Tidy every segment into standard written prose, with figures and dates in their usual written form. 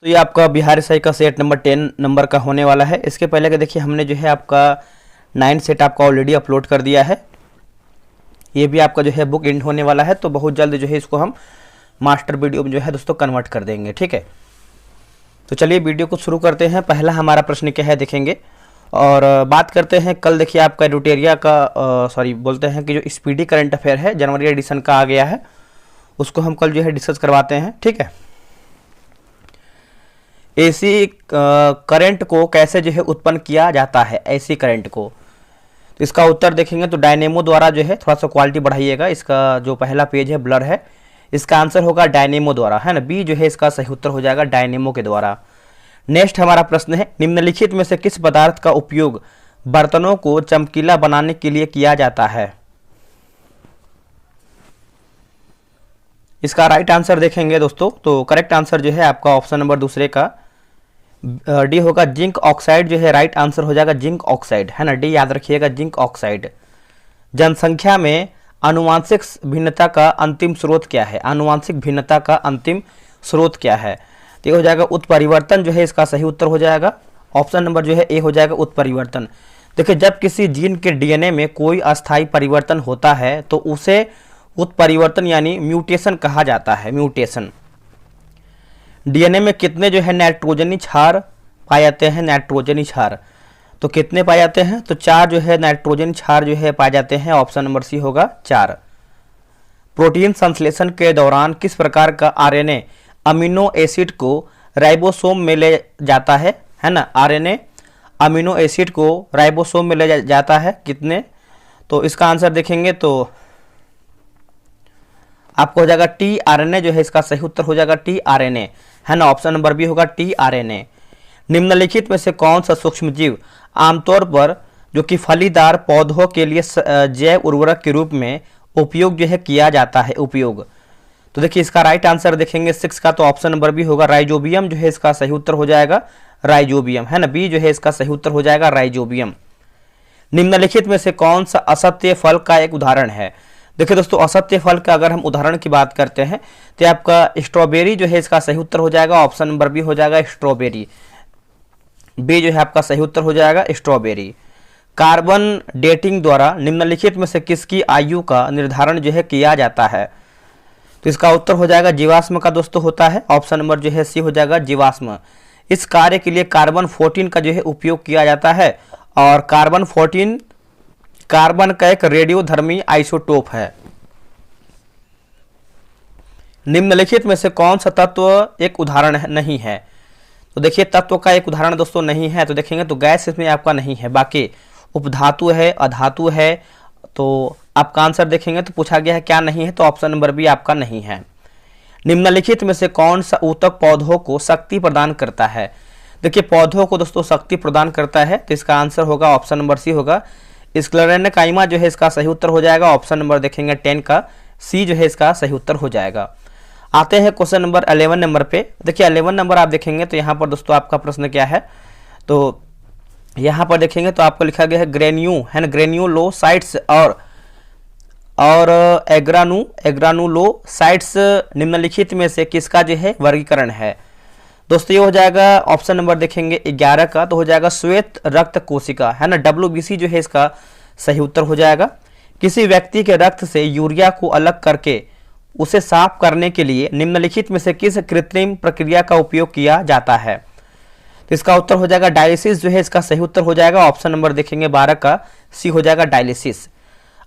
तो ये आपका बिहार एसआई का सेट नंबर 10 नंबर का होने वाला है। इसके पहले का देखिए हमने जो है आपका 9 सेट आपका ऑलरेडी अपलोड कर दिया है। ये भी आपका जो है बुक एंड होने वाला है, तो बहुत जल्द जो है इसको हम मास्टर वीडियो में जो है दोस्तों कन्वर्ट कर देंगे। ठीक है, तो चलिए वीडियो को शुरू करते हैं। पहला हमारा प्रश्न क्या है देखेंगे और बात करते हैं। कल देखिए आपका एडुटेरिया का बोलते हैं कि जो स्पीडी करंट अफेयर है जनवरी एडिशन का आ गया है, उसको हम कल जो है डिस्कस करवाते हैं। ठीक है, एसी करंट को कैसे जो है उत्पन्न किया जाता है, एसी करंट को, तो इसका उत्तर देखेंगे तो डायनेमो द्वारा जो है, थोड़ा सा क्वालिटी बढ़ाइएगा, इसका जो पहला पेज है ब्लर है, इसका आंसर होगा डायनेमो द्वारा, है ना। बी जो है इसका सही उत्तर हो जाएगा डायनेमो के द्वारा। नेक्स्ट हमारा प्रश्न है, निम्नलिखित में से किस पदार्थ का उपयोग बर्तनों को चमकीला बनाने के लिए किया जाता है। इसका राइट आंसर देखेंगे दोस्तों तो करेक्ट आंसर जो है आपका ऑप्शन नंबर दूसरे का डी होगा, जिंक ऑक्साइड जो है राइट आंसर हो जाएगा जिंक ऑक्साइड, है ना। डी याद रखिएगा, जिंक ऑक्साइड। जनसंख्या में आनुवांशिक भिन्नता का अंतिम स्रोत क्या है, आनुवांशिक भिन्नता का अंतिम स्रोत क्या है, तो ये हो जाएगा उत्परिवर्तन जो है इसका सही उत्तर हो जाएगा। ऑप्शन नंबर जो है ए हो जाएगा उत्परिवर्तन। देखिए जब किसी जीन के डीएनए में कोई अस्थायी परिवर्तन होता है तो उसे उत्परिवर्तन यानी म्यूटेशन कहा जाता है, म्यूटेशन। डीएनए में कितने जो है नाइट्रोजनी क्षार पाए जाते हैं, नाइट्रोजनी क्षार, तो कितने पाए जाते हैं, तो 4 जो है नाइट्रोजन क्षार जो है पाए जाते हैं। ऑप्शन नंबर सी होगा 4। प्रोटीन संश्लेषण के दौरान किस प्रकार का आरएनए अमीनो एसिड को राइबोसोम में ले जाता है ना। आरएनए अमीनो एसिड को राइबोसोम में ले जाता है कितने, तो इसका आंसर देखेंगे तो आपको हो जाएगा टी आरएनए जो है इसका सही उत्तर हो जाएगा टी आरएनए, है ना। ऑप्शन नंबर बी होगा टी आरएनए। निम्नलिखित में से कौन सा सूक्ष्मजीव आमतौर पर जो कि फलीदार पौधों के लिए जैव उर्वरक के रूप में उपयोग जो है किया जाता है, उपयोग, तो देखिए इसका राइट आंसर देखेंगे 6 का, तो ऑप्शन नंबर बी होगा राइजोबियम जो है इसका सही उत्तर हो जाएगा राइजोबियम, है ना। बी जो है इसका सही उत्तर हो जाएगा राइजोबियम। निम्नलिखित में से कौन सा असत्य फल का एक उदाहरण है। देखिए दोस्तों असत्य फल का अगर हम उदाहरण की बात करते हैं तो आपका स्ट्रॉबेरी जो है इसका सही उत्तर हो जाएगा। ऑप्शन नंबर बी हो जाएगा स्ट्रॉबेरी, बी जो है आपका सही उत्तर हो जाएगा स्ट्रॉबेरी। कार्बन डेटिंग द्वारा निम्नलिखित में से किसकी आयु का निर्धारण जो है किया जाता है, तो इसका उत्तर हो जाएगा जीवाश्म का दोस्तों होता है। ऑप्शन नंबर जो है सी हो जाएगा जीवाश्म। इस कार्य के लिए कार्बन 14 का जो है उपयोग किया जाता है और कार्बन 14 कार्बन का एक रेडियोधर्मी आइसोटोप है। निम्नलिखित में से कौन सा तत्व एक उदाहरण नहीं है, तो देखिए तत्व का एक उदाहरण दोस्तों नहीं है, तो देखेंगे तो गैस इसमें आपका नहीं है, बाकी उपधातु है, अधातु है, तो आपका आंसर देखेंगे तो पूछा गया है क्या नहीं है, तो ऑप्शन नंबर बी आपका नहीं है। निम्नलिखित में से कौन सा ऊतक पौधों को शक्ति प्रदान करता है। देखिए पौधों को दोस्तों शक्ति प्रदान करता है, तो इसका आंसर होगा ऑप्शन नंबर सी होगा स्क्लेरेनकाइमा जो है इसका सही उत्तर हो जाएगा। ऑप्शन नंबर देखेंगे 10 का सी जो है इसका सही उत्तर हो जाएगा। आते हैं क्वेश्चन नंबर 11 नंबर पे। देखिए 11 नंबर आप देखेंगे तो यहाँ पर दोस्तों आपका प्रश्न क्या है, तो यहाँ पर देखेंगे तो आपको लिखा गया है ग्रेन्यू, है ना, ग्रेन्यूलोसाइट्स और एग्रानुलोसाइट्स निम्नलिखित में से किसका जो है वर्गीकरण है। दोस्तों ये हो जाएगा ऑप्शन नंबर देखेंगे 11 का, तो हो जाएगा श्वेत रक्त कोशिका, है ना, WBC जो है इसका सही उत्तर हो जाएगा। किसी व्यक्ति के रक्त से यूरिया को अलग करके उसे साफ करने के लिए निम्नलिखित में से किस कृत्रिम प्रक्रिया का उपयोग किया जाता है, तो इसका उत्तर हो जाएगा डायलिसिस जो है इसका सही उत्तर हो जाएगा। ऑप्शन नंबर देखेंगे 12 का सी हो जाएगा डायलिसिस।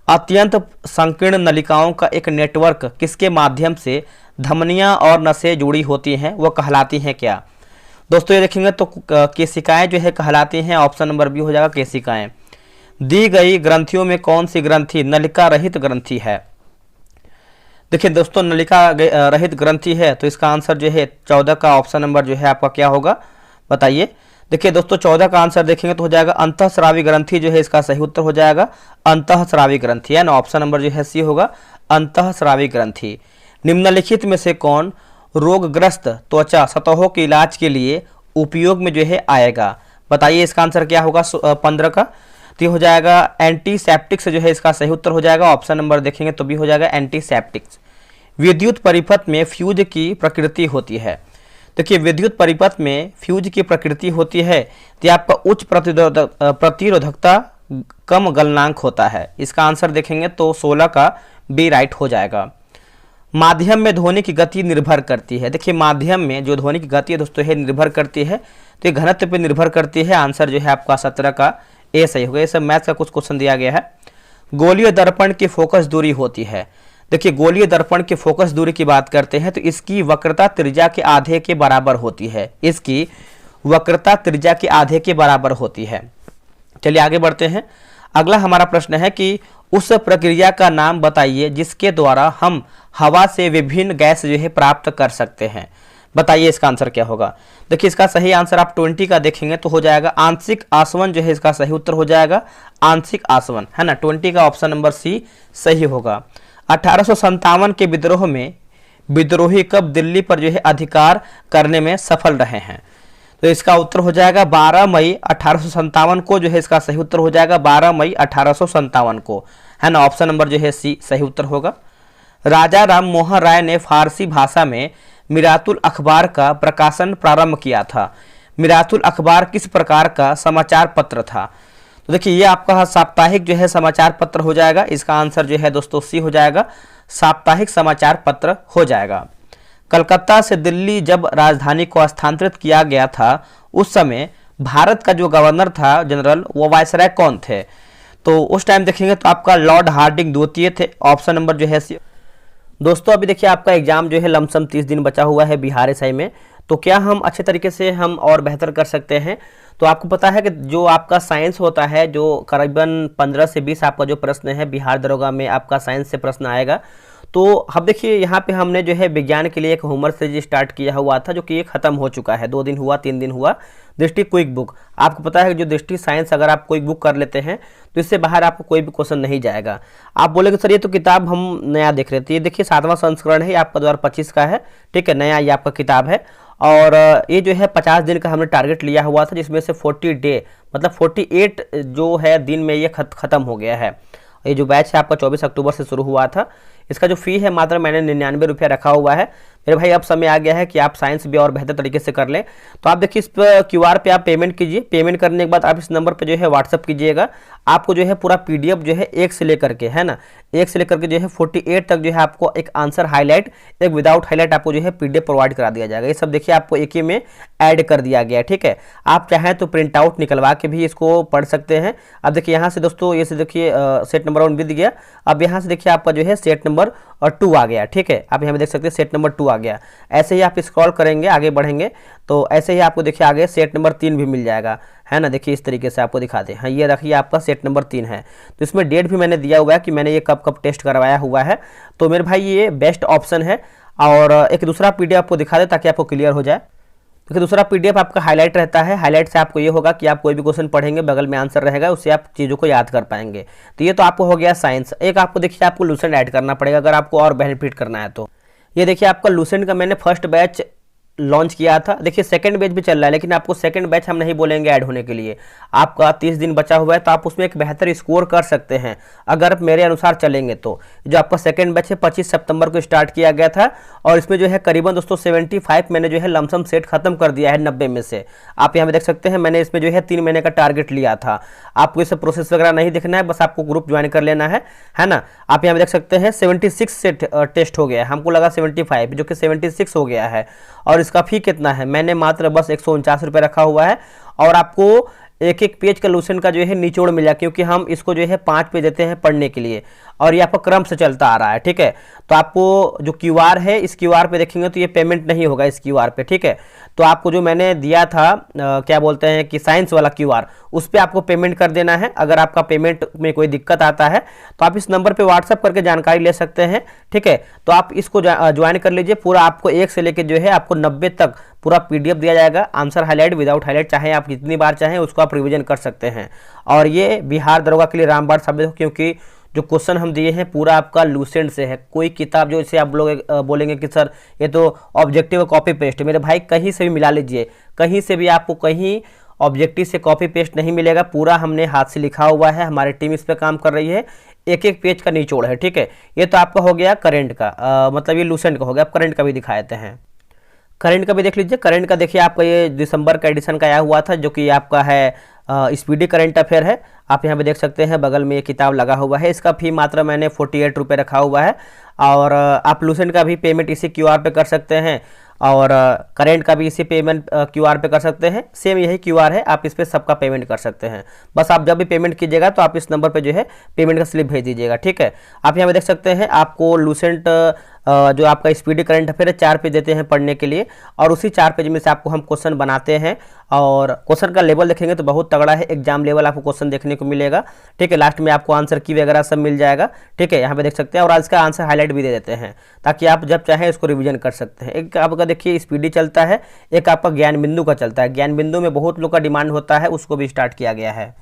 अत्यंत संकीर्ण नलिकाओं का एक नेटवर्क किसके माध्यम से धमनियां और नसें जुड़ी होती हैं, वह कहलाती हैं क्या। दोस्तों ये देखेंगे तो केशिकाएं जो है कहलाती हैं। ऑप्शन नंबर बी हो जाएगा केशिकाएं। दी गई ग्रंथियों में कौन सी ग्रंथि नलिका रहित ग्रंथि है। देखिए दोस्तों नलिका रहित ग्रंथि है, तो इसका आंसर जो है 14 का ऑप्शन नंबर जो है आपका क्या होगा बताइए। देखिए दोस्तों 14 का आंसर देखेंगे तो हो जाएगा अंतःस्रावी ग्रंथि जो है इसका सही उत्तर हो जाएगा अंतःस्रावी ग्रंथि, है ना। ऑप्शन नंबर जो है सी होगा अंतःस्रावी ग्रंथि। निम्नलिखित में से कौन रोगग्रस्त त्वचा सतहों के इलाज के लिए उपयोग में जो है आएगा, बताइए इसका आंसर क्या होगा 15 का, तो हो जाएगा एंटीसेप्टिक्स जो है इसका सही उत्तर हो जाएगा। ऑप्शन नंबर देखेंगे तो भी हो जाएगा एंटीसेप्टिक्स। विद्युत परिपथ में फ्यूज की प्रकृति होती है, देखिए विद्युत परिपथ में फ्यूज की प्रकृति होती है तो ये आपका उच्च प्रतिरोधकता, कम गलनांक होता है। इसका आंसर देखेंगे तो 16 का बी राइट हो जाएगा। माध्यम में ध्वनि की गति निर्भर करती है। देखिए माध्यम में जो ध्वनि की गति है दोस्तों है निर्भर करती है, तो ये घनत्व पे निर्भर करती है। आंसर जो है आपका 17 का ए सही होगा। ये सब मैथ्स का कुछ क्वेश्चन दिया गया है। गोलीय दर्पण की फोकस दूरी होती है। देखिए गोलीय दर्पण की फोकस दूरी की बात करते हैं तो इसकी वक्रता त्रिज्या के आधे के बराबर होती है। इसकी वक्रता त्रिज्या के आधे के बराबर होती है। चलिए आगे बढ़ते हैं। अगला हमारा प्रश्न है कि उस प्रक्रिया का नाम बताइए जिसके द्वारा हम हवा से विभिन्न गैस जो है प्राप्त कर सकते हैं। बताइए इसका आंसर क्या होगा। देखिए इसका सही आंसर आप 20 का देखेंगे तो हो जाएगा आंशिक आसवन जो है इसका सही उत्तर हो जाएगा आंशिक आसवन, है ना। 20 का ऑप्शन नंबर सी सही होगा। 1857 के विद्रोह में विद्रोही कब दिल्ली पर जो है अधिकार करने में सफल रहे हैं, तो इसका उत्तर हो जाएगा 12 मई 1857 को जो है इसका सही उत्तर हो जाएगा 12 मई 1857 को, है ना। ऑप्शन नंबर जो है सी सही उत्तर होगा। राजा राम मोहन राय ने फारसी भाषा में मिरातुल अखबार का प्रकाशन प्रारंभ किया था। मिरातुल अखबार किस प्रकार का समाचार पत्र था, तो देखिए ये आपका साप्ताहिक जो है समाचार पत्र हो जाएगा। इसका आंसर जो है दोस्तों सी हो जाएगा, साप्ताहिक समाचार पत्र हो जाएगा। कलकत्ता से दिल्ली जब राजधानी को स्थानांतरित किया गया था उस समय भारत का जो गवर्नर था जनरल वो वायसराय कौन थे, तो उस टाइम देखेंगे तो आपका लॉर्ड हार्डिंग द्वितीय थे। ऑप्शन नंबर जो है सी। दोस्तों अभी देखिए आपका एग्जाम जो है लमसम 30 दिन बचा हुआ है बिहार एसआई में, तो क्या हम अच्छे तरीके से हम और बेहतर कर सकते हैं। तो आपको पता है कि जो आपका साइंस होता है जो करीबन 15 से 20 आपका जो प्रश्न है बिहार दरोगा में आपका साइंस से प्रश्न आएगा। तो अब देखिए यहाँ पे हमने जो है विज्ञान के लिए एक होमवर्क सीरीज स्टार्ट किया हुआ था जो कि ये खत्म हो चुका है, 2 दिन हुआ 3 दिन हुआ। दृष्टि क्विक बुक, आपको पता है कि जो दृष्टि साइंस अगर आप क्विक बुक कर लेते हैं तो इससे बाहर आपको कोई भी क्वेश्चन नहीं जाएगा। आप बोलेंगे सर ये तो किताब हम नया देख रहे थे, ये देखिए 7वां संस्करण है, ये आपका 2025 का है, ठीक है, नया ये आपका किताब है। और ये जो है 50 दिन का हमने टारगेट लिया हुआ था जिसमें से 40 डे मतलब 48 जो है दिन में ये खत्म हो गया है। ये जो बैच है आपका 24 अक्टूबर से शुरू हुआ था। इसका जो फी है मात्र मैंने 99 रुपया रखा हुआ है। मेरे भाई अब समय आ गया है कि आप साइंस भी और बेहतर तरीके से कर लें। तो आप देखिए इस पर क्यूआर पे आप पेमेंट कीजिए। पेमेंट करने के बाद आप इस नंबर पे जो है व्हाट्सअप कीजिएगा। आपको जो है पूरा पीडीएफ जो है 1 से लेकर के, है ना, 1 से लेकर के जो है 48 तक जो है आपको एक आंसर हाईलाइट, एक विदाउट हाईलाइट आपको जो है पीडीएफ प्रोवाइड करा दिया जाएगा। ये सब देखिए आपको एक ही में ऐड कर दिया गया है, ठीक है। आप चाहें तो प्रिंट आउट निकलवा के भी इसको पढ़ सकते हैं। अब देखिए यहाँ से दोस्तों ये से देखिए सेट नंबर 1 बीत गया। अब यहाँ से देखिए आपका जो है सेट नंबर 2 आ गया, ठीक है। आप यहाँ पे देख सकते हैं सेट नंबर 2 आ गया। ऐसे ही आप स्क्रॉल करेंगे आगे बढ़ेंगे तो ऐसे ही आपको देखिए आगे सेट नंबर 3 भी मिल जाएगा, है ना। देखिए इस तरीके से आपको दिखा दें, हाँ ये रखिए आपका सेट नंबर 3 है। तो इसमें डेट भी मैंने दिया हुआ है कि मैंने ये कब कब टेस्ट करवाया हुआ है। तो मेरे भाई ये बेस्ट ऑप्शन है। और एक दूसरा पीडीएफ आपको दिखा दे ताकि आपको क्लियर हो जाए। देखिए दूसरा पीडीएफ आपका हाईलाइट रहता है। हाईलाइट से आपको ये होगा कि आप कोई भी क्वेश्चन पढ़ेंगे बगल में आंसर रहेगा, उससे आप चीज़ों को याद कर पाएंगे। तो ये तो आपको हो गया साइंस। एक आपको देखिए आपको लूसेंट ऐड करना पड़ेगा अगर आपको और बेनिफिट करना है तो। ये देखिए आपका लूसेंट का मैंने फर्स्ट बैच लॉन्च किया था। देखिए सेकंड बैच भी चल रहा है लेकिन आपको सेकंड बैच हम नहीं बोलेंगे ऐड होने के लिए। आपका 30 दिन बचा हुआ है तो आप उसमें एक बेहतर स्कोर कर सकते हैं अगर आप मेरे अनुसार चलेंगे तो। जो आपका सेकंड बैच है 25 सितंबर को स्टार्ट किया गया था और इसमें जो है करीबन दोस्तों 75 मैंने जो है लमसम सेट खत्म कर दिया है 90 में से। आप यहाँ पे देख सकते हैं मैंने इसमें जो है 3 महीने का टारगेट लिया था। आपको इसे प्रोसेस वगैरह नहीं देखना है, बस आपको ग्रुप ज्वाइन कर लेना है ना। आप यहाँ पे देख सकते हैं 76 सेट टेस्ट हो गया है, हमको लगा 75 जो कि 76 हो गया है। और इसका फी कितना है, मैंने मात्र बस 149 रुपये रखा हुआ है। और आपको एक एक पेज का लूसेंट का जो है निचोड़ मिला क्योंकि हम इसको जो है 5 पेज देते हैं पढ़ने के लिए और ये आपका क्रम से चलता आ रहा है, ठीक है। तो आपको जो क्यूआर है इस क्यूआर पे देखेंगे तो ये पेमेंट नहीं होगा इस क्यूआर पे, ठीक है। तो आपको जो मैंने दिया था क्या बोलते हैं कि साइंस वाला क्यूआर, उस पर आपको पेमेंट कर देना है। अगर आपका पेमेंट में कोई दिक्कत आता है तो आप इस नंबर पे व्हाट्सअप करके जानकारी ले सकते हैं, ठीक है। तो आप इसको ज्वाइन कर लीजिए। पूरा आपको 1 से लेकर जो है आपको 90 तक पूरा पीडीएफ दिया जाएगा, आंसर हाईलाइट विदाउट हाईलाइट, चाहे आप जितनी बार चाहें उसको आप रिवीजन कर सकते हैं। और ये बिहार दरोगा के लिए रामबाण साबित हो क्योंकि जो क्वेश्चन हम दिए हैं पूरा आपका लूसेंट से है। कोई किताब जो इसे आप लोग बोलेंगे कि सर ये तो ऑब्जेक्टिव कॉपी पेस्ट, मेरे भाई कहीं से भी मिला लीजिए, कहीं से भी आपको कहीं ऑब्जेक्टिव से कॉपी पेस्ट नहीं मिलेगा। पूरा हमने हाथ से लिखा हुआ है, हमारी टीम इस पर काम कर रही है, एक एक पेज का निचोड़ है, ठीक है। ये तो आपका हो गया करेंट का मतलब ये लूसेंट का हो गया। आप करंट का भी दिखा देते हैं। करंट का भी देख लीजिए। करंट का देखिए आपका ये दिसंबर का एडिशन का आया हुआ था, जो कि आपका है स्पीडी करंट अफेयर है। आप यहाँ पे देख सकते हैं बगल में ये किताब लगा हुआ है। इसका फी मात्र मैंने 48 रुपये रखा हुआ है। और आप लूसेंट का भी पेमेंट इसी क्यूआर पे कर सकते हैं, और करेंट का भी इसी पेमेंट क्यूआर पे कर सकते हैं। सेम यही क्यूआर है, आप इस पर सबका पेमेंट कर सकते हैं। बस आप जब भी पेमेंट कीजिएगा तो आप इस नंबर पे जो है पेमेंट का स्लिप भेज दीजिएगा, ठीक है। आप यहाँ पे देख सकते हैं आपको लूसेंट जो आपका स्पीडी करंट अफेयर है 4 पेज देते हैं पढ़ने के लिए, और उसी 4 पेज में से आपको हम क्वेश्चन बनाते हैं। और क्वेश्चन का लेवल देखेंगे तो बहुत तगड़ा है, एग्जाम लेवल आपको क्वेश्चन देखने को मिलेगा, ठीक है। लास्ट में आपको आंसर की वगैरह सब मिल जाएगा, ठीक है। यहाँ पे देख सकते हैं, और आज का आंसर हाईलाइट भी दे देते हैं ताकि आप जब चाहें इसको रिवीजन कर सकते हैं। एक आपका देखिए स्पीडी चलता है, एक आपका ज्ञान बिंदु का चलता है। ज्ञान बिंदु में बहुत लोग का डिमांड होता है, उसको भी स्टार्ट किया गया है।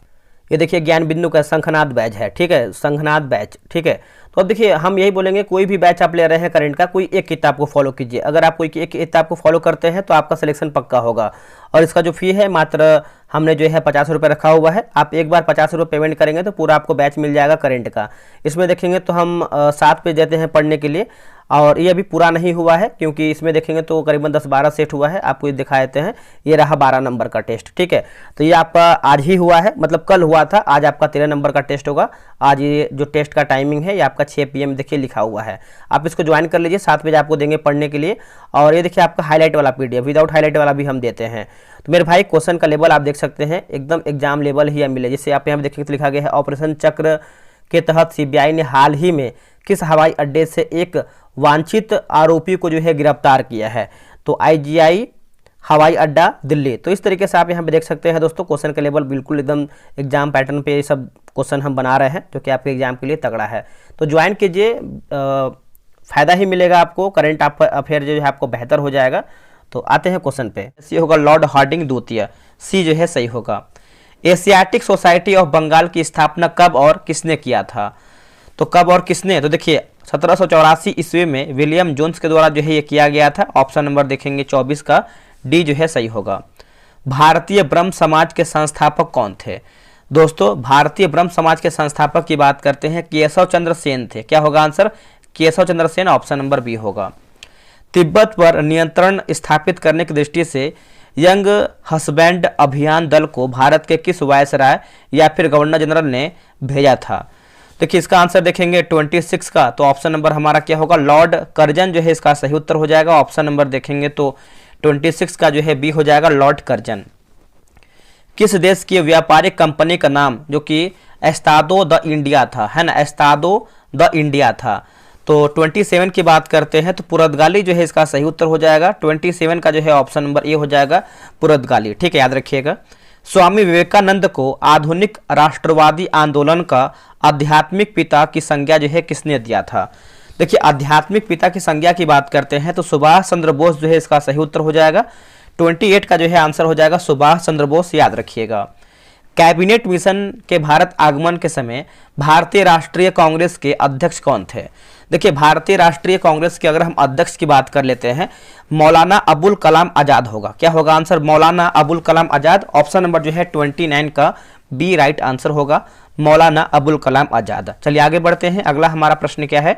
ये देखिए ज्ञान बिंदु का शंखनाद बैच है, ठीक है, शंखनाद बैच, ठीक है। तो अब देखिए हम यही बोलेंगे, कोई भी बैच आप ले रहे हैं करंट का, कोई एक किताब को फॉलो कीजिए। अगर आप कोई एक किताब को फॉलो करते हैं तो आपका सिलेक्शन पक्का होगा। और इसका जो फी है मात्र हमने जो है 50 रुपये रखा हुआ है। आप एक बार 50 रुपये पेमेंट करेंगे तो पूरा आपको बैच मिल जाएगा करंट का। इसमें देखेंगे तो हम 7 पेज देते हैं पढ़ने के लिए, और ये अभी पूरा नहीं हुआ है क्योंकि इसमें देखेंगे तो करीबन 10-12 सेट हुआ है। आपको ये दिखा देते हैं, ये रहा 12 नंबर का टेस्ट, ठीक है। तो ये आपका आज ही हुआ है, मतलब कल हुआ था, आज आपका 13 नंबर का टेस्ट होगा। आज ये जो टेस्ट का टाइमिंग है ये आपका 6 PM देखिए लिखा हुआ है। आप इसको ज्वाइन कर लीजिए, 7 पेज आपको देंगे पढ़ने के लिए। और ये देखिए आपका हाईलाइट वाला PDF, विदाउट हाईलाइट वाला भी हम देते हैं। तो मेरे भाई क्वेश्चन का लेवल आप देख सकते हैं, एकदम एग्जाम लेवल ही मिले। जैसे आप यहाँ देखेंगे तो लिखा गया है, ऑपरेशन चक्र के तहत CBI ने हाल ही में किस हवाई अड्डे से एक वांछित आरोपी को जो है गिरफ्तार किया है? तो IGI हवाई अड्डा दिल्ली। तो इस तरीके से आप यहाँ पे देख सकते हैं दोस्तों, क्वेश्चन का लेवल बिल्कुल एकदम एग्जाम पैटर्न पे ये सब क्वेश्चन हम बना रहे हैं, जो कि आपके एग्जाम के लिए तगड़ा है। तो ज्वाइन कीजिए, फायदा ही मिलेगा आपको, करंट अफेयर जो है आपको बेहतर हो जाएगा। तो आते हैं क्वेश्चन पे। सी होगा लॉर्ड हार्डिंग द्वितीय, सी जो है सही होगा। एशियाटिक सोसाइटी ऑफ बंगाल की स्थापना कब और किसने किया था? तो कब और किसने, तो देखिए 1784 ईस्वी में विलियम जोन्स के द्वारा जो है ये किया गया था। ऑप्शन नंबर देखेंगे 24 का डी जो है सही होगा। भारतीय ब्रह्म समाज के संस्थापक कौन थे? दोस्तों भारतीय ब्रह्म समाज के संस्थापक की बात करते हैं, केशव चंद्र सेन थे। क्या होगा answer? Keshav Chandra Sen, option number B होगा। तिब्बत पर नियंत्रण स्थापित करने की दृष्टि से यंग हस्बैंड अभियान दल को भारत के किस वायसराय या फिर गवर्नर जनरल ने भेजा था? देखिए इसका आंसर देखेंगे 26 का, तो ऑप्शन नंबर हमारा क्या होगा? लॉर्ड कर्जन जो है इसका सही उत्तर हो जाएगा। ऑप्शन नंबर देखेंगे तो 26 का जो है बी हो जाएगा, लॉर्ड कर्जन। किस देश की व्यापारिक कंपनी का नाम जो कि एस्तादो द इंडिया था, है ना, एस्तादो द इंडिया था? तो 27 की बात करते हैं तो पुर्तगाली जो है इसका सही उत्तर हो जाएगा। 27 का जो है ऑप्शन नंबर ए हो जाएगा, पुर्तगाली, ठीक है, याद रखिएगा। स्वामी विवेकानंद को आधुनिक राष्ट्रवादी आंदोलन का आध्यात्मिक पिता की संज्ञा जो है किसने दिया था? देखिए आध्यात्मिक पिता की संज्ञा की बात करते हैं तो सुभाष चंद्र बोस जो है इसका सही उत्तर हो जाएगा। 28 का जो है आंसर हो जाएगा सुभाष चंद्र बोस, याद रखिएगा। कैबिनेट मिशन के भारत आगमन के समय भारतीय राष्ट्रीय कांग्रेस के अध्यक्ष कौन थे? देखिए भारतीय राष्ट्रीय कांग्रेस के अगर हम अध्यक्ष की बात कर लेते हैं, मौलाना अबुल कलाम आजाद होगा। क्या होगा answer? Maulana Abul Kalam Azad. Option number जो है 29 का बी राइट आंसर होगा, मौलाना अबुल कलाम आजाद। चलिए आगे बढ़ते हैं। अगला हमारा प्रश्न क्या है?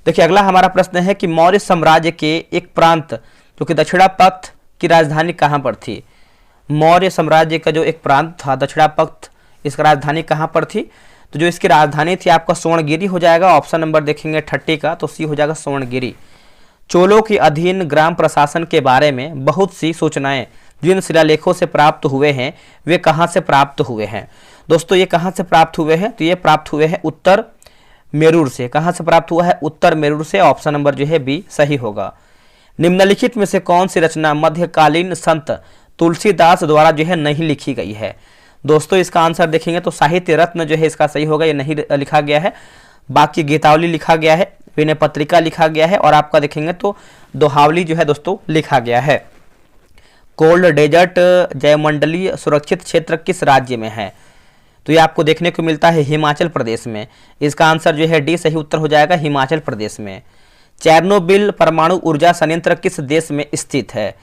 देखिए अगला हमारा प्रश्न है कि मौर्य साम्राज्य के एक प्रांत जो कि दक्षिणापथ की राजधानी कहाँ पर थी? मौर्य साम्राज्य का जो एक प्रांत था दक्षिणापथ, इसका राजधानी कहाँ पर थी? तो जो इसकी राजधानी थी आपका स्वर्णगिरी हो जाएगा। ऑप्शन नंबर देखेंगे 30 का, तो सी हो जाएगा स्वर्णगिरी। चोलों के अधीन ग्राम प्रशासन के बारे में बहुत सी सूचनाएं जिन शिलालेखों से प्राप्त हुए हैं वे कहाँ से प्राप्त हुए हैं? दोस्तों ये कहाँ से प्राप्त हुए हैं? तो ये प्राप्त हुए हैं उत्तर मेरूर से। कहाँ से प्राप्त हुआ है? उत्तर मेरूर से। ऑप्शन नंबर जो है बी सही होगा। निम्नलिखित में से कौन सी रचना मध्यकालीन संत तुलसीदास द्वारा जो है नहीं लिखी गई है? दोस्तों इसका आंसर देखेंगे तो साहित्य रत्न जो है इसका सही होगा, ये नहीं लिखा गया है। बाकी गीतावली लिखा गया है, विनय पत्रिका लिखा गया है, और आपका देखेंगे तो दोहावली जो है दोस्तों लिखा गया है। कोल्ड डेजर्ट जयमंडलीय सुरक्षित क्षेत्र किस राज्य में है? तो ये आपको देखने को मिलता है हिमाचल प्रदेश में। इसका आंसर जो है डी सही उत्तर हो जाएगा, हिमाचल प्रदेश में। चेरनोबिल परमाणु ऊर्जा संयंत्र किस देश में स्थित है?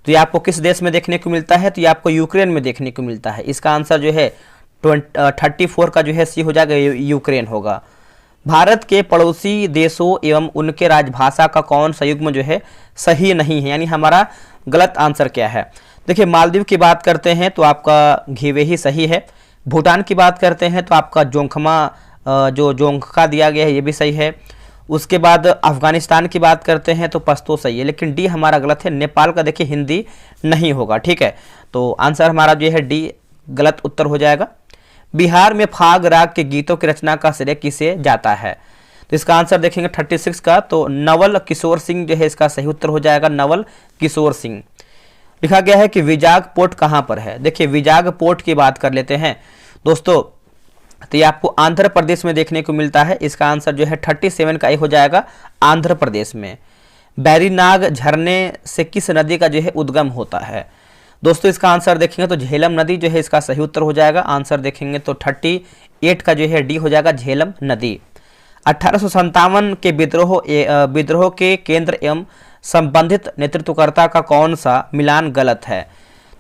तो ये आपको किस देश में देखने को मिलता है? तो ये आपको यूक्रेन में देखने को मिलता है। इसका आंसर जो है 34 का जो है सी हो जाएगा, यूक्रेन होगा। भारत के पड़ोसी देशों एवं उनके राजभाषा का कौन सा युग्म जो है सही नहीं है, यानी हमारा गलत आंसर क्या है। देखिए मालदीव की बात करते हैं तो आपका घीवे ही सही है। भूटान की बात करते हैं तो आपका जोंखमा जो जोंखा दिया गया है ये भी सही है। उसके बाद अफगानिस्तान की बात करते हैं तो पश्तो सही है, लेकिन डी हमारा गलत है। नेपाल का देखिए हिंदी नहीं होगा, ठीक है। तो आंसर हमारा जो है डी गलत उत्तर हो जाएगा। बिहार में फाग राग के गीतों की रचना का श्रेय किसे जाता है, तो इसका आंसर देखेंगे 36 का, तो नवल किशोर सिंह जो है इसका सही उत्तर हो जाएगा, नवल किशोर सिंह। लिखा गया है कि विजाग पोर्ट कहाँ पर है। देखिए विजाग पोर्ट की बात कर लेते हैं दोस्तों, तो ये आपको आंध्र प्रदेश में देखने को मिलता है। इसका आंसर जो है 37 का ही हो जाएगा, आंध्र प्रदेश में। बैरीनाग झरने से किस नदी का जो है उद्गम होता है दोस्तों, इसका आंसर देखेंगे तो झेलम नदी जो है इसका सही उत्तर हो जाएगा। आंसर देखेंगे तो 38 का जो है डी हो जाएगा, झेलम नदी। 1857 के विद्रोह के केंद्र एवं संबंधित नेतृत्वकर्ता का कौन सा मिलान गलत है।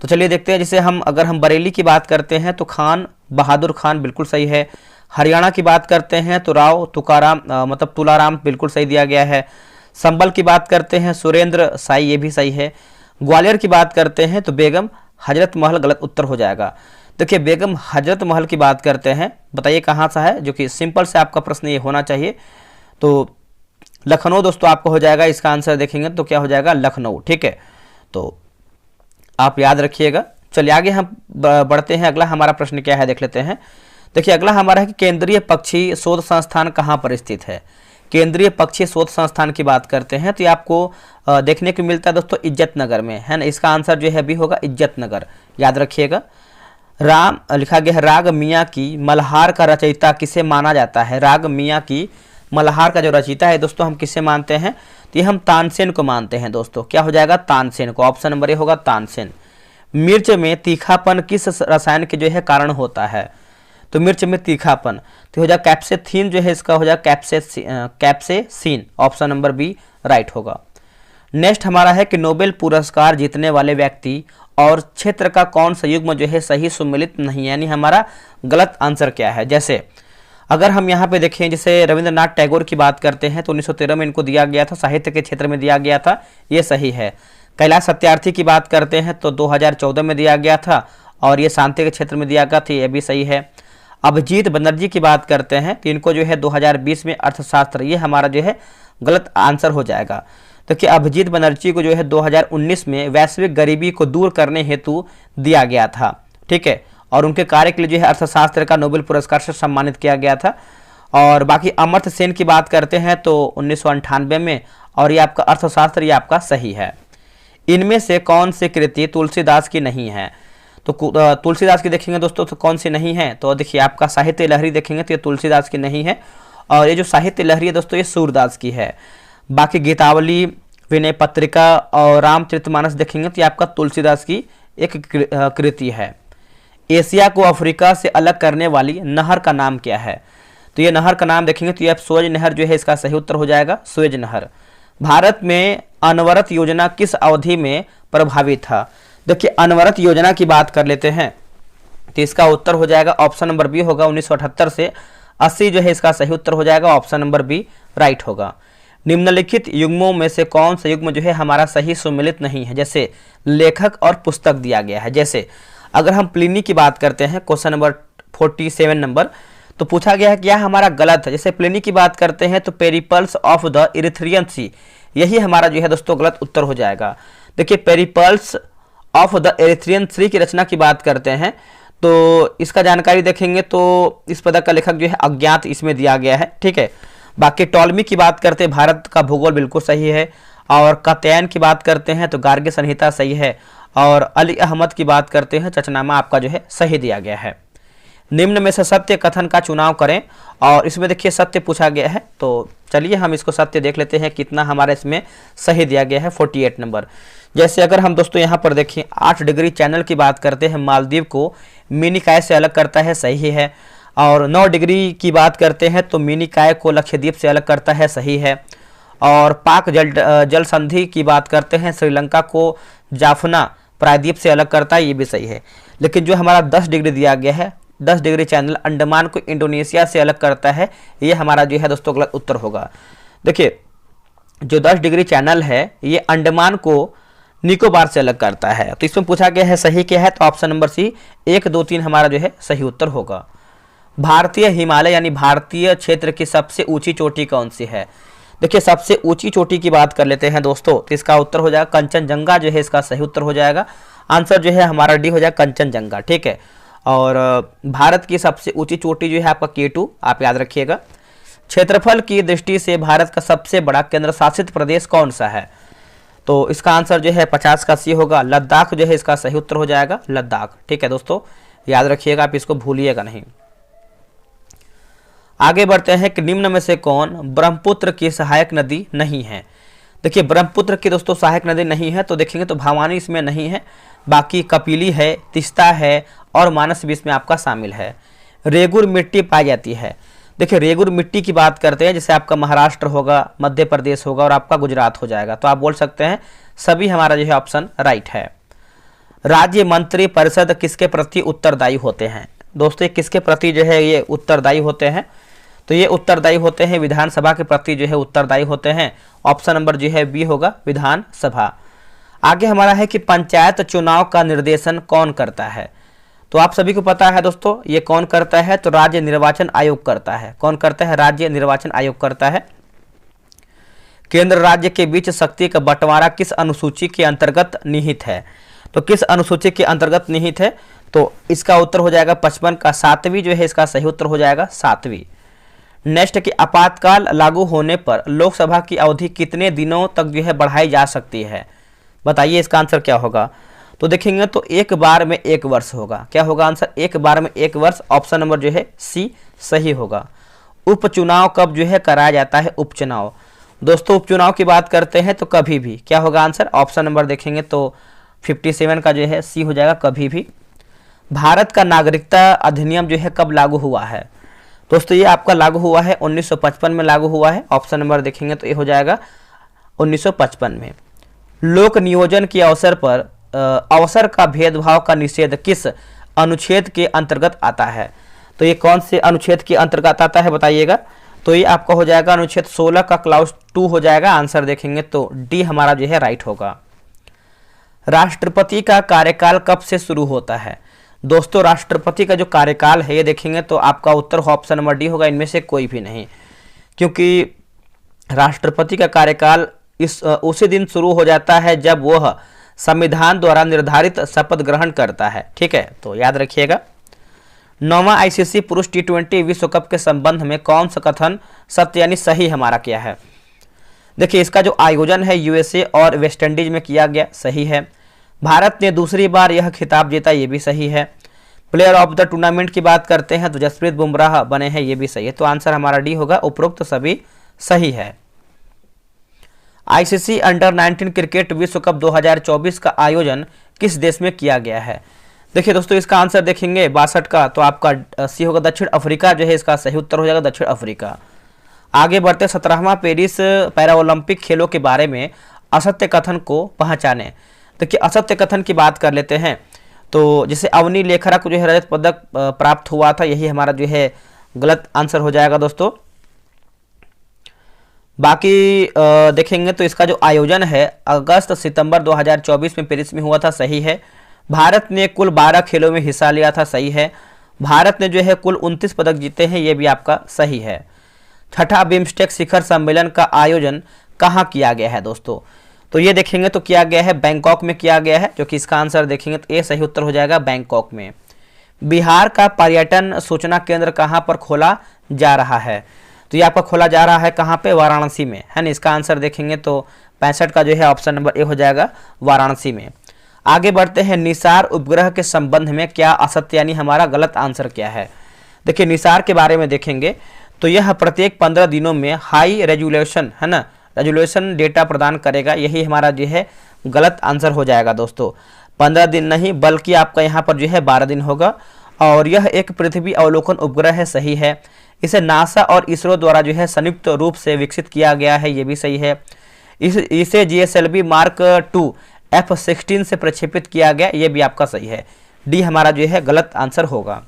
तो चलिए देखते हैं, जैसे अगर हम बरेली की बात करते हैं तो खान बहादुर खान बिल्कुल सही है। हरियाणा की बात करते हैं तो राव तुकाराम मतलब तुलाराम बिल्कुल सही दिया गया है। संबल की बात करते हैं सुरेंद्र साई, ये भी सही है। ग्वालियर की बात करते हैं तो बेगम हजरत महल गलत उत्तर हो जाएगा। देखिए बेगम हजरत महल की बात करते हैं, बताइए कहाँ सा है, जो कि सिंपल से आपका प्रश्न ये होना चाहिए। तो लखनऊ दोस्तों आपको हो जाएगा, इसका आंसर देखेंगे तो क्या हो जाएगा, लखनऊ, ठीक है। तो आप याद रखिएगा। चलिए आगे हम बढ़ते हैं। अगला हमारा प्रश्न क्या है देख लेते हैं। देखिए अगला हमारा है कि केंद्रीय पक्षी शोध संस्थान कहाँ पर स्थित है। केंद्रीय पक्षी शोध संस्थान की बात करते हैं तो ये आपको देखने को मिलता है दोस्तों इज्जत नगर में, है ना। इसका आंसर जो है भी होगा इज्जत नगर, याद रखिएगा। राम लिखा गया है राग मियाँ की मल्हार का रचयिता किसे माना जाता है। राग मियाँ की मल्हार का जो रचयिता है दोस्तों हम किसे मानते हैं, तो ये हम तानसेन को मानते हैं दोस्तों। क्या हो जाएगा, तानसेन को। ऑप्शन नंबर ए होगा तानसेन। मिर्च में तीखापन किस रसायन के जो है कारण होता है, तो मिर्च में तीखापन तो हो जाएगा कैप्सेथीन जो है इसका हो जाएगा कैप्सेसीन। ऑप्शन नंबर बी राइट होगा। नेक्स्ट हमारा है कि नोबेल पुरस्कार जीतने वाले व्यक्ति और क्षेत्र का कौन सा युग्म जो है सही सुमेलित नहीं, यानी हमारा गलत आंसर क्या है। जैसे अगर हम यहाँ पे देखें, जैसे रविंद्रनाथ टैगोर की बात करते हैं तो 1913 में इनको दिया गया था, साहित्य के क्षेत्र में दिया गया था, ये सही है। कैलाश सत्यार्थी की बात करते हैं तो 2014 में दिया गया था और ये शांति के क्षेत्र में दिया गया था, ये भी सही है। अभिजीत बनर्जी की बात करते हैं तो इनको जो है 2020 में अर्थशास्त्र, ये हमारा जो है गलत आंसर हो जाएगा। तो कि अभिजीत बनर्जी को जो है 2019 में वैश्विक गरीबी को दूर करने हेतु दिया गया था, ठीक है, और उनके कार्य के लिए जो है अर्थशास्त्र का नोबेल पुरस्कार से सम्मानित किया गया था। और बाकी अमर्त्य सेन की बात करते हैं तो 1998 में, और ये आपका अर्थशास्त्र ये आपका सही है। इनमें से कौन सी कृति तुलसीदास की नहीं है, तो तुलसीदास की देखेंगे दोस्तों तो कौन सी नहीं है, तो देखिए आपका साहित्य लहरी देखेंगे तो ये तुलसीदास की नहीं है, और ये जो साहित्य लहरी है दोस्तों ये सूरदास की है। बाकी गीतावली, विनय पत्रिका और रामचरितमानस देखेंगे तो ये आपका तुलसीदास की एक कृति है। एशिया को अफ्रीका से अलग करने वाली नहर का नाम क्या है, तो ये नहर का नाम देखेंगे तो ये सुएज नहर जो है इसका सही उत्तर हो जाएगा, सुएज नहर। भारत में अनवरत योजना किस अवधि में प्रभावी था। देखिए अनवरत योजना की बात कर लेते हैं तो इसका उत्तर हो जाएगा ऑप्शन नंबर बी होगा, 1978 से 80 जो है इसका सही उत्तर हो जाएगा, ऑप्शन नंबर बी राइट होगा। निम्नलिखित युग्मों में से कौन सा युग्म जो है हमारा सही सुमेलित नहीं है। जैसे लेखक और पुस्तक दिया गया है। जैसे अगर हम प्लिनी की बात करते हैं क्वेश्चन नंबर 47 नंबर, तो पूछा गया है कि यह हमारा गलत है। जैसे प्लिनी की बात करते हैं तो पेरिपल्स ऑफ द इरिथ्रियन सी, यही हमारा जो है दोस्तों गलत उत्तर हो जाएगा। देखिए पेरिपल्स ऑफ द इरिथ्रियन सी की रचना की बात करते हैं तो इसका जानकारी देखेंगे तो इस पदक का लेखक जो है अज्ञात इसमें दिया गया है, ठीक है। बाकी टॉलमी की बात करते हैं भारत का भूगोल बिल्कुल सही है, और कात्यायन की बात करते हैं तो गार्ग्य संहिता सही है, और अली अहमद की बात करते हैं चचनामा आपका जो है सही दिया गया है। निम्न में से सत्य कथन का चुनाव करें, और इसमें देखिए सत्य पूछा गया है तो चलिए हम इसको सत्य देख लेते हैं कितना हमारे इसमें सही दिया गया है, 48 नंबर। जैसे अगर हम दोस्तों यहाँ पर देखें 8 डिग्री चैनल की बात करते हैं, मालदीव को मिनी काय से अलग करता है, सही है। और 9 डिग्री की बात करते हैं तो मिनी काय को लक्षद्वीप से अलग करता है, सही है। और पाक जल संधि की बात करते हैं, श्रीलंका को जाफना प्रायद्वीप से अलग करता है, ये भी सही है। लेकिन जो हमारा 10 डिग्री दिया गया है, 10 डिग्री चैनल अंडमान को इंडोनेशिया से अलग करता है, ये हमारा जो है दोस्तों गलत उत्तर होगा। देखिए जो 10 डिग्री चैनल है ये अंडमान को निकोबार से अलग करता है। तो इसमें पूछा गया है सही क्या है, तो ऑप्शन नंबर सी 1, 2, 3 हमारा जो है सही उत्तर होगा। भारतीय हिमालय यानी भारतीय क्षेत्र की सबसे ऊंची चोटी कौन सी है? देखिए सबसे ऊंची चोटी की बात कर लेते हैं दोस्तों, तो इसका उत्तर हो जाएगा कंचनजंगा जो है इसका सही उत्तर हो जाएगा। आंसर जो है हमारा डी हो जाएगा कंचनजंगा, ठीक है। और भारत की सबसे ऊंची चोटी जो है आपका K2, आप याद रखिएगा। क्षेत्रफल की दृष्टि से भारत का सबसे बड़ा केंद्र शासित प्रदेश कौन सा है? तो इसका आंसर जो है 50 का सी होगा। लद्दाख जो है इसका सही उत्तर हो जाएगा, लद्दाख, ठीक है दोस्तों, याद रखिएगा, आप इसको भूलिएगा नहीं। आगे बढ़ते हैं कि निम्न में से कौन ब्रह्मपुत्र की सहायक नदी नहीं है? देखिए ब्रह्मपुत्र की दोस्तों सहायक नदी नहीं है, तो देखेंगे तो भवानी इसमें नहीं है, बाकी कपिली है, तिस्ता है और मानस भी इसमें आपका शामिल है। रेगुर मिट्टी पाई जाती है। देखिए रेगुर मिट्टी की बात करते हैं, जैसे आपका महाराष्ट्र होगा, मध्य प्रदेश होगा और आपका गुजरात हो जाएगा, तो आप बोल सकते हैं सभी हमारा जो है ऑप्शन राइट है। राज्य मंत्री परिषद किसके प्रति उत्तरदायी होते हैं? दोस्तों किसके प्रति जो है ये उत्तरदायी होते हैं? तो ये उत्तरदायी होते हैं विधानसभा के प्रति जो है उत्तरदायी होते हैं। ऑप्शन नंबर जो है बी होगा, विधानसभा। आगे हमारा है कि पंचायत चुनाव का निर्देशन कौन करता है? तो आप सभी को पता है दोस्तों ये कौन करता है, तो राज्य निर्वाचन आयोग करता है। कौन करता है? राज्य निर्वाचन आयोग करता है। केंद्र राज्य के बीच शक्ति का बंटवारा किस अनुसूची के अंतर्गत निहित है? तो किस अनुसूची के अंतर्गत निहित है? तो इसका उत्तर हो जाएगा 55 का 7वीं जो है इसका सही उत्तर हो जाएगा 7वीं। नेक्स्ट कि आपातकाल लागू होने पर लोकसभा की अवधि कितने दिनों तक जो है बढ़ाई जा सकती है? बताइए इसका आंसर क्या होगा? तो देखेंगे तो एक बार में 1 वर्ष होगा। क्या होगा आंसर? एक बार में 1 वर्ष। ऑप्शन नंबर जो है सी सही होगा। उपचुनाव कब जो है कराया जाता है? उपचुनाव दोस्तों उपचुनाव की बात करते हैं तो कभी भी। क्या होगा आंसर? ऑप्शन नंबर देखेंगे तो 57 का जो है सी हो जाएगा, कभी भी। भारत का नागरिकता अधिनियम जो है कब लागू हुआ है? दोस्तों ये आपका लागू हुआ है 1955 में लागू हुआ है। ऑप्शन नंबर देखेंगे तो ये हो जाएगा 1955 में। लोक नियोजन के अवसर पर अवसर का भेदभाव का निषेध किस अनुच्छेद के अंतर्गत आता है? तो ये कौन से अनुच्छेद के अंतर्गत आता है बताइएगा? तो ये आपका हो जाएगा अनुच्छेद 16 का क्लाउज 2 हो जाएगा। आंसर देखेंगे तो डी हमारा जो है राइट होगा। राष्ट्रपति का कार्यकाल कब से शुरू होता है? दोस्तों राष्ट्रपति का जो कार्यकाल है ये देखेंगे तो आपका उत्तर ऑप्शन नंबर डी होगा, इनमें से कोई भी नहीं, क्योंकि राष्ट्रपति का कार्यकाल उसी दिन शुरू हो जाता है जब वह संविधान द्वारा निर्धारित शपथ ग्रहण करता है, ठीक है, तो याद रखिएगा। 9वां आईसीसी पुरुष T20 विश्व कप के संबंध में कौन सा कथन सत्य यानी सही हमारा क्या है? देखिए इसका जो आयोजन है यूएसए और वेस्ट इंडीज में किया गया, सही है। भारत ने दूसरी बार यह खिताब जीता, ये भी सही है। प्लेयर ऑफ द टूर्नामेंट की बात करते हैं तो जसप्रीत बुमराह बने हैं, ये भी सही है। तो आंसर हमारा डी होगा, उपरोक्त सभी सही है। आईसीसी अंडर 19 क्रिकेट विश्व कप 2024 का आयोजन किस देश में किया गया है? देखिए दोस्तों इसका आंसर देखेंगे 62 का, तो आपका सी होगा दक्षिण अफ्रीका जो है इसका सही उत्तर हो जाएगा, दक्षिण अफ्रीका। आगे बढ़ते 17वां पेरिस पैरा ओलंपिक खेलों के बारे में असत्य कथन को पहचाने। देखिए असत्य कथन की बात कर लेते हैं तो जैसे अवनी लेखरा को जो है रजत पदक प्राप्त हुआ था, यही हमारा जो है गलत आंसर हो जाएगा दोस्तों। बाकी देखेंगे तो इसका जो आयोजन है अगस्त सितंबर 2024 में पेरिस में हुआ था, सही है। भारत ने कुल 12 खेलों में हिस्सा लिया था, सही है। भारत ने जो है कुल 29 पदक जीते हैं, ये भी आपका सही है। छठा बिम्स्टेक शिखर सम्मेलन का आयोजन कहाँ किया गया है दोस्तों? तो ये देखेंगे तो किया गया है बैंकॉक में किया गया है, जो कि इसका आंसर देखेंगे तो ये सही उत्तर हो जाएगा, बैंकॉक में। बिहार का पर्यटन सूचना केंद्र कहाँ पर खोला जा रहा है? तो ये आपका खोला जा रहा है कहाँ पे? वाराणसी में, है ना। इसका आंसर देखेंगे तो 65 का जो है ऑप्शन नंबर ए हो जाएगा, वाराणसी में। आगे बढ़ते हैं, निसार उपग्रह के संबंध में क्या असत्य यानी हमारा गलत आंसर क्या है? देखिए निसार के बारे में देखेंगे तो यह प्रत्येक 15 दिनों में हाई रेजुलेशन, है ना, रेजुलेशन डेटा प्रदान करेगा, यही हमारा जो है गलत आंसर हो जाएगा दोस्तों। 15 दिन नहीं बल्कि आपका यहाँ पर जो है 12 दिन होगा। और यह एक पृथ्वी अवलोकन उपग्रह है, सही है। इसे नासा और इसरो द्वारा जो है संयुक्त रूप से विकसित किया गया है, ये भी सही है। इसे GSLV मार्क 2 F-16 से प्रक्षेपित किया गया, ये भी आपका सही है। डी हमारा जो है गलत आंसर होगा।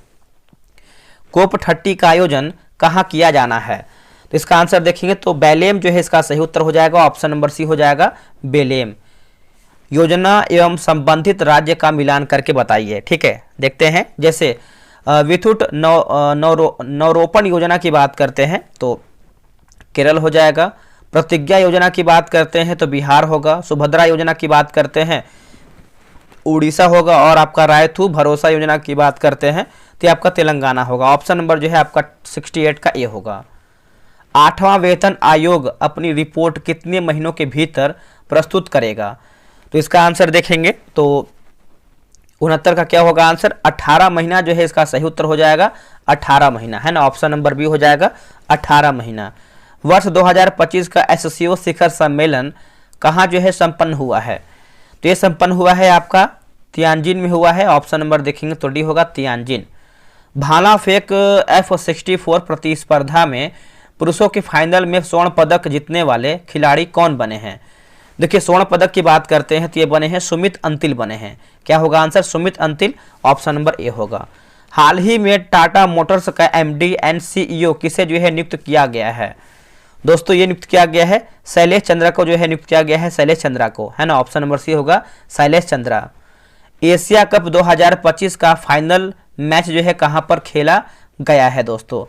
कोप 30 का आयोजन कहाँ किया जाना है? तो इसका आंसर देखेंगे तो बेलेम जो है इसका सही उत्तर हो जाएगा, ऑप्शन नंबर सी हो जाएगा, बेलेम। योजना एवं संबंधित राज्य का मिलान करके बताइए। ठीक है, देखते हैं। जैसे विद्युत नवरोपण योजना की बात करते हैं तो केरल हो जाएगा। प्रतिज्ञा योजना की बात करते हैं तो बिहार होगा। सुभद्रा योजना की बात करते हैं उड़ीसा होगा। और आपका रायथू भरोसा योजना की बात करते हैं तो आपका तेलंगाना होगा। ऑप्शन नंबर जो है आपका 68 का ए होगा। 8वां वेतन आयोग अपनी रिपोर्ट कितने महीनों के भीतर प्रस्तुत करेगा? तो इसका आंसर देखेंगे तो 69 का क्या होगा आंसर? 18 महीना जो है इसका सही उत्तर हो जाएगा। 18 महीना है ना, ऑप्शन नंबर बी हो जाएगा 18 महीना। वर्ष 2025 का एससीओ शिखर सम्मेलन कहाँ जो है संपन्न हुआ है? तो ये संपन्न हुआ है आपका तियानजिन में हुआ है। ऑप्शन नंबर देखेंगे तो डी होगा तियानजिन। भाला फेंक F64 प्रतिस्पर्धा में पुरुषों के फाइनल में स्वर्ण पदक जीतने वाले खिलाड़ी कौन बने हैं? देखिए स्वर्ण पदक की बात करते हैं तो ये बने हैं सुमित अंतिल बने हैं। क्या होगा answer? Sumit Antil, option number A होगा। हाल ही में टाटा मोटर्स का एमडी एंड सीईओ किसे जो है नियुक्त किया गया है? दोस्तों ये नियुक्त किया गया है शैलेश चंद्रा को जो है नियुक्त किया गया है, शैलेश चंद्रा को, है ना, ऑप्शन नंबर सी होगा शैलेश चंद्रा। एशिया कप 2025 का फाइनल मैच जो है कहां पर खेला गया है दोस्तों?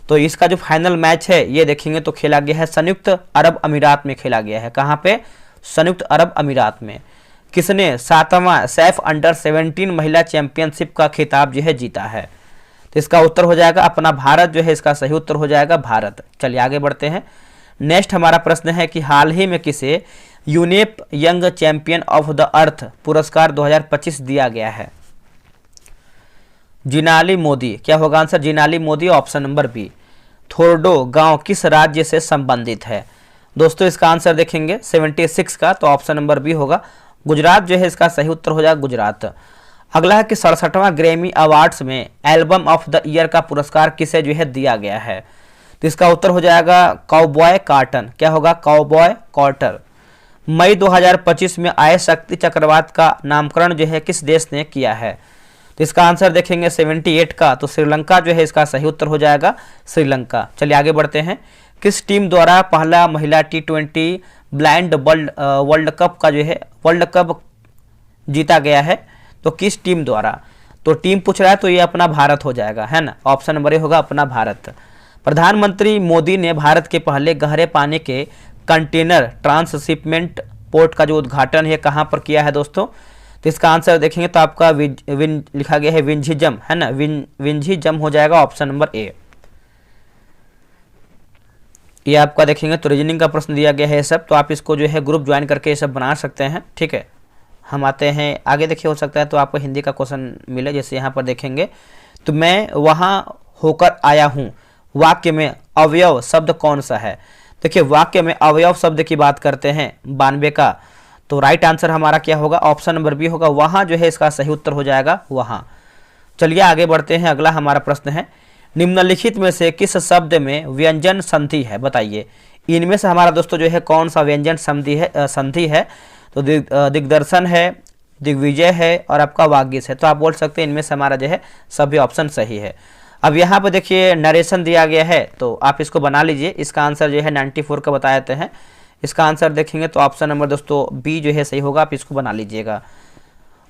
तो इसका जो फाइनल मैच है ये देखेंगे तो खेला गया है संयुक्त अरब अमीरात में खेला गया है। कहां पे? संयुक्त अरब अमीरात में। किसने 7वां सैफ अंडर 17 महिला चैंपियनशिप का खिताब जो है जीता है? तो इसका उत्तर हो जाएगा अपना भारत जो है, इसका सही उत्तर हो जाएगा भारत। चलिए आगे बढ़ते हैं। नेक्स्ट हमारा प्रश्न है कि हाल ही में किसे UNEP young champion of the Earth पुरस्कार 2025 दिया गया है? जिनाली मोदी। क्या होगा answer? Jinali Modi, option number B. Thordo गांव किस राज्य से संबंधित है? दोस्तों इसका आंसर देखेंगे 76 का, तो ऑप्शन नंबर बी होगा गुजरात जो है, इसका सही उत्तर हो जाएगा गुजरात। अगला है कि 67वां ग्रैमी अवार्ड्स में एल्बम ऑफ द ईयर का पुरस्कार किसे जो है दिया गया है? तो इसका उत्तर हो जाएगा काउबॉय कार्टन। क्या होगा? Cowboy quarter. मई 2025 में आए शक्ति चक्रवात का नामकरण जो है किस देश ने किया है? तो इसका आंसर देखेंगे 78 का, तो श्रीलंका जो है इसका सही उत्तर हो जाएगा श्रीलंका। चलिए आगे बढ़ते हैं। किस टीम द्वारा पहला महिला T20 ब्लाइंड वर्ल्ड कप का जो है वर्ल्ड कप जीता गया है? तो किस टीम द्वारा? तो टीम पूछ रहा है तो ये अपना भारत हो जाएगा, है ना, ऑप्शन नंबर ए होगा अपना भारत। प्रधानमंत्री मोदी ने भारत के पहले गहरे पानी के कंटेनर ट्रांसशिपमेंट पोर्ट का जो उद्घाटन है कहाँ पर किया है दोस्तों? तो इसका आंसर देखेंगे तो आपका लिखा गया है विंझीजम, है ना, विंझीजम हो जाएगा, ऑप्शन नंबर ए। ये आपका देखेंगे तो रीजनिंग का प्रश्न दिया गया है ये सब, तो आप इसको जो है ग्रुप ज्वाइन करके ये सब बना सकते हैं। ठीक है, हम आते हैं आगे। देखिए हो सकता है तो आपको हिंदी का क्वेश्चन मिले, जैसे यहाँ पर देखेंगे तो मैं वहाँ होकर आया हूँ वाक्य में अवयव शब्द कौन सा है? देखिए वाक्य में अवयव शब्द की बात करते हैं 92 का, तो राइट आंसर हमारा क्या होगा? ऑप्शन नंबर बी होगा वहाँ जो है, इसका सही उत्तर हो जाएगा वहाँ। चलिए आगे बढ़ते हैं। अगला हमारा प्रश्न है निम्नलिखित में से किस शब्द में व्यंजन संधि है? बताइए इनमें से हमारा दोस्तों जो है कौन सा व्यंजन संधि है? तो दिग्दर्शन है, दिग्विजय है और आपका वागीश है। तो आप बोल सकते हैं इनमें से हमारा जो है सभी ऑप्शन सही है। अब यहाँ पर देखिए नरेशन दिया गया है तो आप इसको बना लीजिए। इसका आंसर जो है 94 का बता देते हैं। इसका आंसर देखेंगे तो ऑप्शन नंबर दोस्तों बी जो है सही होगा, आप इसको बना लीजिएगा।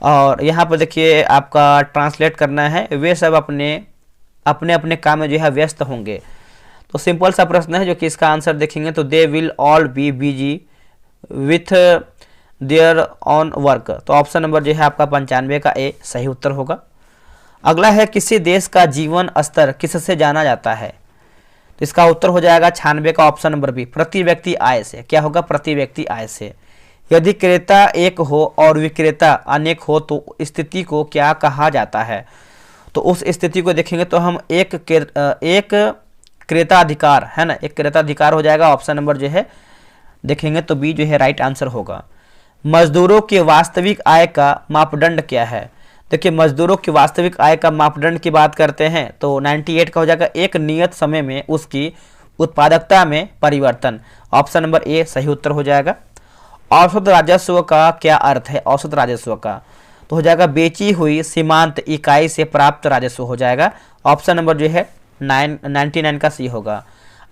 और यहाँ पर देखिए आपका ट्रांसलेट करना है, वे सब अपने अपने काम में जो है व्यस्त होंगे। तो सिंपल सा प्रश्न है जो कि इसका आंसर देखेंगे तो they will all be busy with their on work. तो ऑप्शन नंबर जो है आपका 95 का ए सही उत्तर होगा। अगला है किसी देश का जीवन स्तर किससे जाना जाता है? तो इसका उत्तर हो जाएगा 96 का ऑप्शन नंबर बी, प्रति व्यक्ति आय से। क्या होगा? प्रति व्यक्ति आय से। यदि क्रेता एक हो और विक्रेता अनेक हो तो स्थिति को क्या कहा जाता है? तो उस स्थिति को देखेंगे तो हम एक क्रेताधिकार, है ना, एक क्रेताधिकार हो जाएगा। ऑप्शन नंबर जो है देखेंगे तो बी जो है राइट आंसर होगा। मजदूरों की वास्तविक आय का मापदंड क्या है? देखिए मजदूरों की वास्तविक आय का मापदंड की बात करते हैं तो 98 का हो जाएगा एक नियत समय में उसकी उत्पादकता में परिवर्तन। ऑप्शन नंबर ए सही उत्तर हो जाएगा। औसत राजस्व का क्या अर्थ है? औसत राजस्व का तो हो जाएगा बेची हुई सीमांत इकाई से प्राप्त राजस्व हो जाएगा। ऑप्शन नंबर जो है 99 का सी होगा।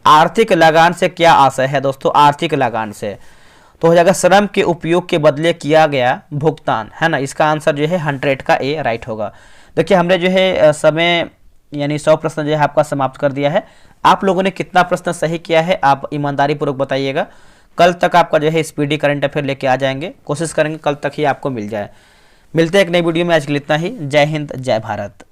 आर्थिक लगान से क्या आशय है दोस्तों? आर्थिक लगान से तो हो जाएगा श्रम के उपयोग के बदले किया गया भुगतान, है ना। इसका आंसर जो है 100 का ए राइट होगा। देखिए हमने जो है समय यानी 100 प्रश्न जो है आपका समाप्त कर दिया है। आप लोगों ने कितना प्रश्न सही किया है आप ईमानदारी पूर्वक बताइएगा। कल तक आपका जो है स्पीडी करंट अफेयर लेके आ जाएंगे, कोशिश करेंगे कल तक ही आपको मिल जाए। मिलते हैं एक नई वीडियो में, आज के लिए इतना ही। जय हिंद, जय भारत।